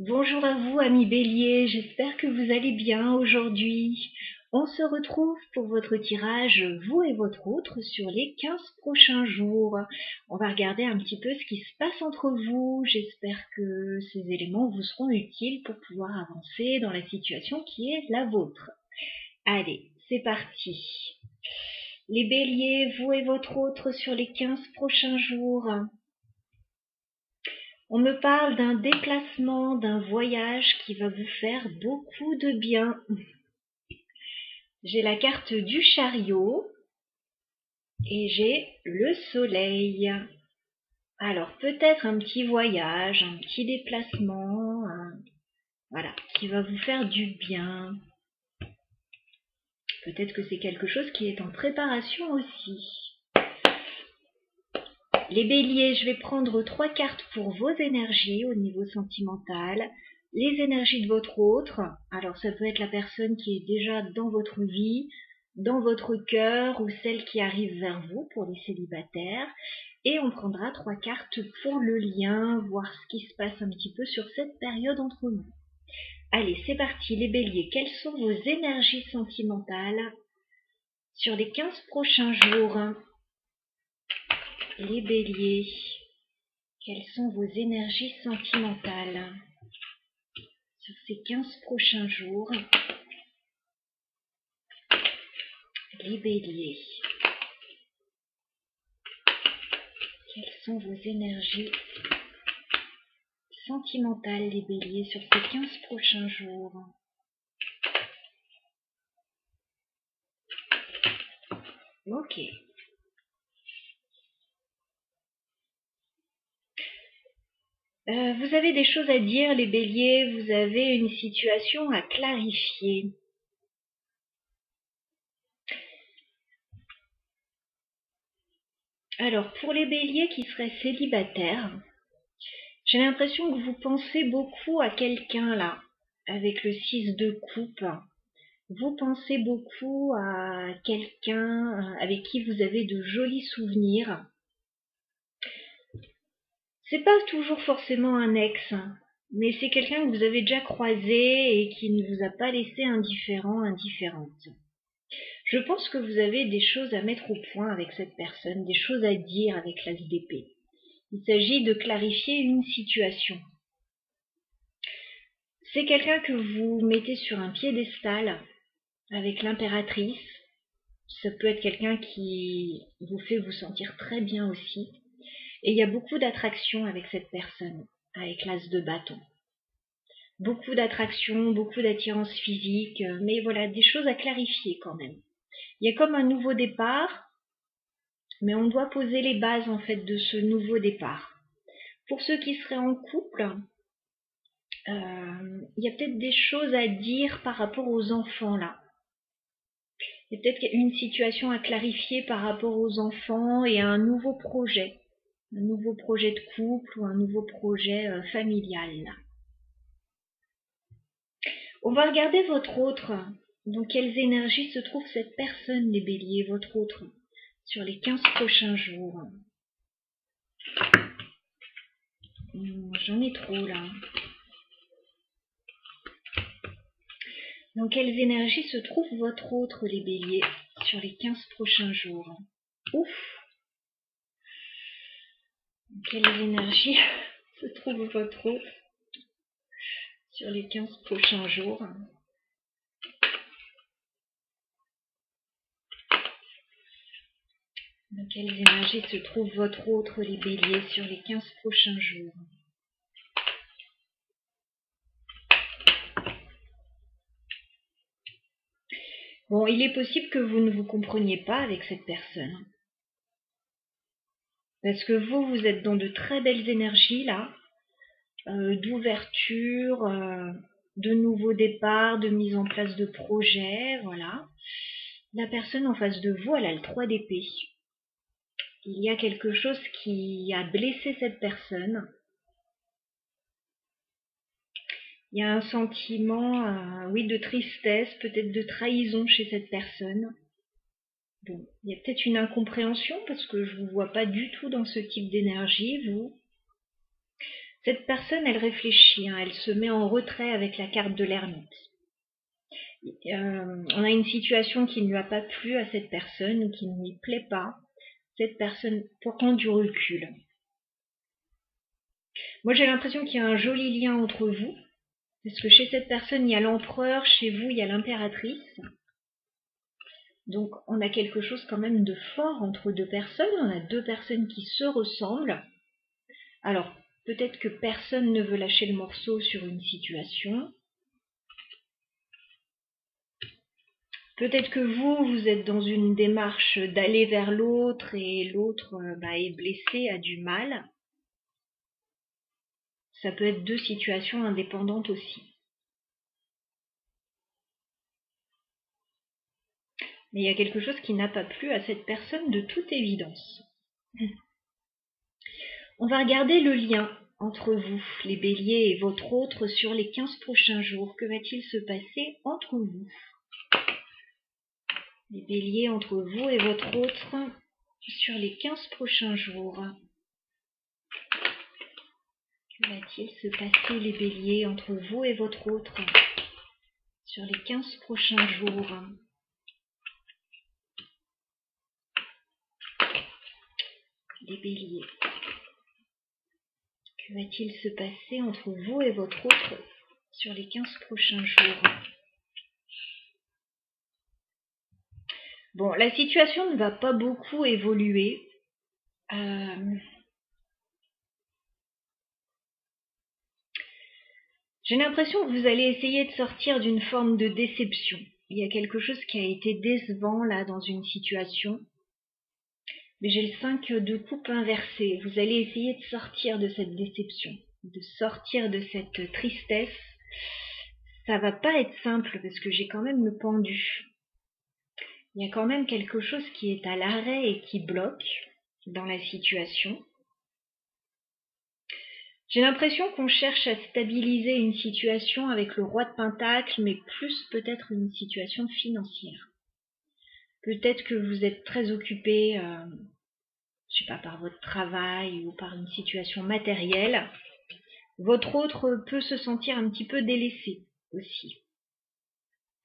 Bonjour à vous, amis Bélier, j'espère que vous allez bien aujourd'hui. On se retrouve pour votre tirage, vous et votre autre, sur les 15 prochains jours. On va regarder un petit peu ce qui se passe entre vous. J'espère que ces éléments vous seront utiles pour pouvoir avancer dans la situation qui est la vôtre. Allez, c'est parti. Les Béliers, vous et votre autre sur les 15 prochains jours. On me parle d'un déplacement, d'un voyage qui va vous faire beaucoup de bien. J'ai la carte du chariot et j'ai le soleil. Alors peut-être un petit voyage, un petit déplacement, voilà, qui va vous faire du bien. Peut-être que c'est quelque chose qui est en préparation aussi. Les béliers, je vais prendre 3 cartes pour vos énergies au niveau sentimental. Les énergies de votre autre, alors ça peut être la personne qui est déjà dans votre vie, dans votre cœur ou celle qui arrive vers vous pour les célibataires. Et on prendra 3 cartes pour le lien, voir ce qui se passe un petit peu sur cette période entre vous. Allez, c'est parti les béliers, quelles sont vos énergies sentimentales sur les 15 prochains jours? Les béliers, quelles sont vos énergies sentimentales sur ces 15 prochains jours? Les béliers, quelles sont vos énergies sentimentales, les béliers, sur ces 15 prochains jours? Ok. Vous avez des choses à dire, les béliers, vous avez une situation à clarifier. Alors, pour les béliers qui seraient célibataires, j'ai l'impression que vous pensez beaucoup à quelqu'un là, avec le 6 de coupe. Vous pensez beaucoup à quelqu'un avec qui vous avez de jolis souvenirs. C'est pas toujours forcément un ex, mais c'est quelqu'un que vous avez déjà croisé et qui ne vous a pas laissé indifférent, indifférente. Je pense que vous avez des choses à mettre au point avec cette personne, des choses à dire avec l'as d'épée. Il s'agit de clarifier une situation. C'est quelqu'un que vous mettez sur un piédestal avec l'impératrice. Ça peut être quelqu'un qui vous fait vous sentir très bien aussi. Et il y a beaucoup d'attraction avec cette personne, avec l'as de bâton. Beaucoup d'attraction, beaucoup d'attirance physique, mais voilà, des choses à clarifier quand même. Il y a comme un nouveau départ, mais on doit poser les bases en fait de ce nouveau départ. Pour ceux qui seraient en couple, il y a peut-être des choses à dire par rapport aux enfants là. Il y a peut-être une situation à clarifier par rapport aux enfants et à un nouveau projet de couple ou un nouveau projet familial. On va regarder votre autre. Dans quelles énergies se trouve cette personne, les béliers, votre autre, sur les 15 prochains jours? J'en ai trop là. Dans quelles énergies se trouve votre autre, les béliers, sur les 15 prochains jours? Ouf! Dans quelles énergies se trouve votre autre sur les 15 prochains jours? Dans quelles énergies se trouve votre autre, les béliers, sur les 15 prochains jours? Bon, il est possible que vous ne vous compreniez pas avec cette personne. Parce que vous êtes dans de très belles énergies là, d'ouverture, de nouveaux départs, de mise en place de projets, voilà. La personne en face de vous, elle a le 3 d'épée. Il y a quelque chose qui a blessé cette personne. Il y a un sentiment, oui, de tristesse, peut-être de trahison chez cette personne. Bon, il y a peut-être une incompréhension parce que je vous vois pas du tout dans ce type d'énergie, vous. Cette personne, elle réfléchit, hein, elle se met en retrait avec la carte de l'ermite. On a une situation qui ne lui a pas plu à cette personne ou qui ne lui plaît pas. Cette personne prend du recul. Moi, j'ai l'impression qu'il y a un joli lien entre vous, parce que chez cette personne, il y a l'empereur, chez vous, il y a l'impératrice. Donc, on a quelque chose quand même de fort entre deux personnes. On a deux personnes qui se ressemblent. Alors, peut-être que personne ne veut lâcher le morceau sur une situation. Peut-être que vous êtes dans une démarche d'aller vers l'autre et l'autre est blessé, a du mal. Ça peut être deux situations indépendantes aussi. Mais il y a quelque chose qui n'a pas plu à cette personne de toute évidence. On va regarder le lien entre vous, les béliers, et votre autre sur les 15 prochains jours. Que va-t-il se passer entre vous? Les béliers, entre vous et votre autre sur les 15 prochains jours. Que va-t-il se passer, les béliers, entre vous et votre autre sur les 15 prochains jours? Les béliers. Que va-t-il se passer entre vous et votre autre sur les 15 prochains jours? Bon, la situation ne va pas beaucoup évoluer. J'ai l'impression que vous allez essayer de sortir d'une forme de déception. Il y a quelque chose qui a été décevant là dans une situation. Mais j'ai le 5 de coupe inversé. Vous allez essayer de sortir de cette déception, de sortir de cette tristesse. Ça va pas être simple parce que j'ai quand même le pendu. Il y a quand même quelque chose qui est à l'arrêt et qui bloque dans la situation. J'ai l'impression qu'on cherche à stabiliser une situation avec le roi de Pentacle, mais plus peut-être une situation financière. Peut-être que vous êtes très occupé, je sais pas, par votre travail ou par une situation matérielle. Votre autre peut se sentir un petit peu délaissé aussi.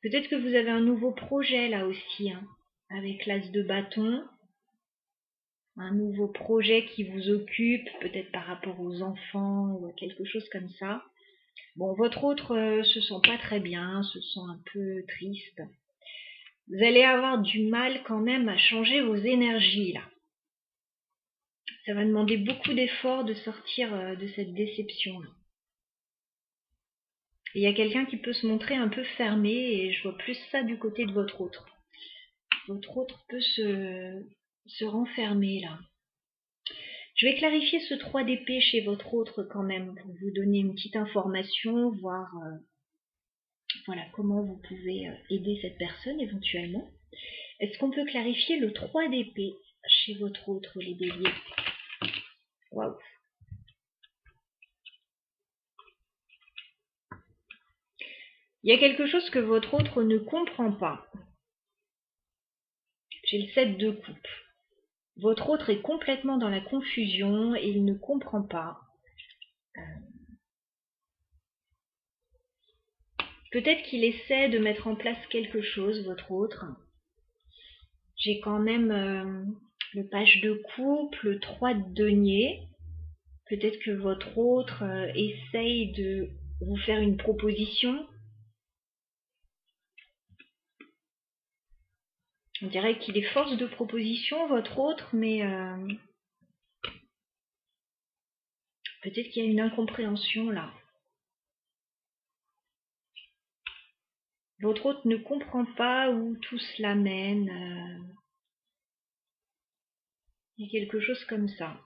Peut-être que vous avez un nouveau projet là aussi, hein, avec l'as de bâton. Un nouveau projet qui vous occupe, peut-être par rapport aux enfants ou quelque chose comme ça. Bon, votre autre se sent pas très bien, se sent un peu triste. Vous allez avoir du mal quand même à changer vos énergies là. Ça va demander beaucoup d'efforts de sortir de cette déception là. Il y a quelqu'un qui peut se montrer un peu fermé et je vois plus ça du côté de votre autre. Votre autre peut se renfermer là. Je vais clarifier ce 3 d'épée chez votre autre quand même pour vous donner une petite information, voir voilà, comment vous pouvez aider cette personne éventuellement. Est-ce qu'on peut clarifier le 3 d'épée chez votre autre, les béliers? Waouh! Il y a quelque chose que votre autre ne comprend pas. J'ai le 7 de coupe. Votre autre est complètement dans la confusion et il ne comprend pas. Peut-être qu'il essaie de mettre en place quelque chose, votre autre. J'ai quand même le page de coupe, le 3 de denier. Peut-être que votre autre essaye de vous faire une proposition. On dirait qu'il est force de proposition, votre autre, mais peut-être qu'il y a une incompréhension là. Votre autre ne comprend pas où tout cela mène. Il y a quelque chose comme ça.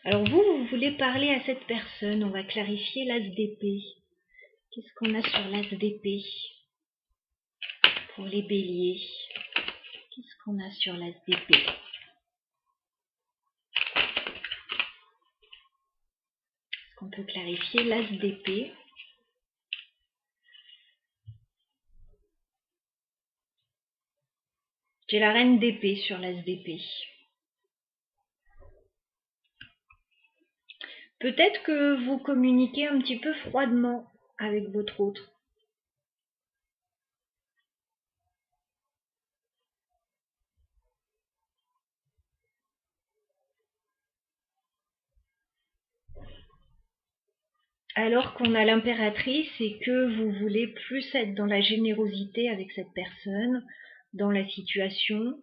Alors vous voulez parler à cette personne. On va clarifier l'as d'épée. Qu'est-ce qu'on a sur l'as d'épée pour les béliers? Qu'est-ce qu'on a sur l'as d'épée? Est-ce qu'on peut clarifier l'as d'épée? J'ai la reine d'épée sur l'as d'épée. Peut-être que vous communiquez un petit peu froidement avec votre autre. Alors qu'on a l'impératrice et que vous voulez plus être dans la générosité avec cette personne, dans la situation.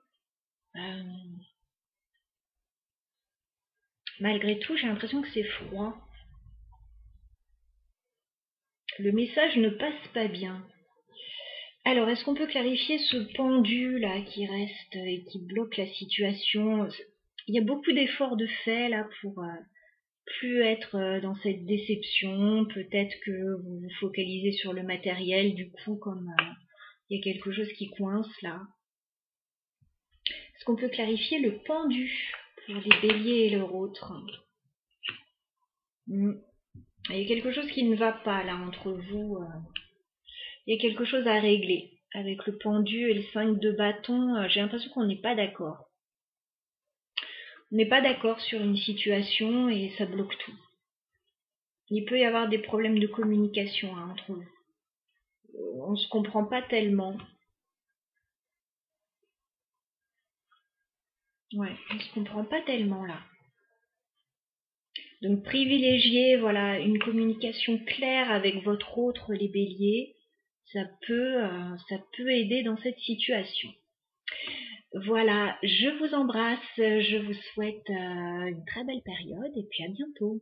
Malgré tout, j'ai l'impression que c'est froid. Le message ne passe pas bien. Alors, est-ce qu'on peut clarifier ce pendu là qui reste et qui bloque la situation? Il y a beaucoup d'efforts de fait là pour plus être dans cette déception. Peut-être que vous vous focalisez sur le matériel, du coup, comme il y a quelque chose qui coince là. Est-ce qu'on peut clarifier le pendu pour les béliers et leur autre? Il y a quelque chose qui ne va pas là entre vous. Il y a quelque chose à régler. Avec le pendu et le 5 de bâton, j'ai l'impression qu'on n'est pas d'accord. On n'est pas d'accord sur une situation et ça bloque tout. Il peut y avoir des problèmes de communication entre vous. On ne se comprend pas tellement. Ouais, on ne se comprend pas tellement là. Donc privilégiez voilà, une communication claire avec votre autre, les béliers. Ça peut aider dans cette situation. Voilà, je vous embrasse, je vous souhaite une très belle période et puis à bientôt.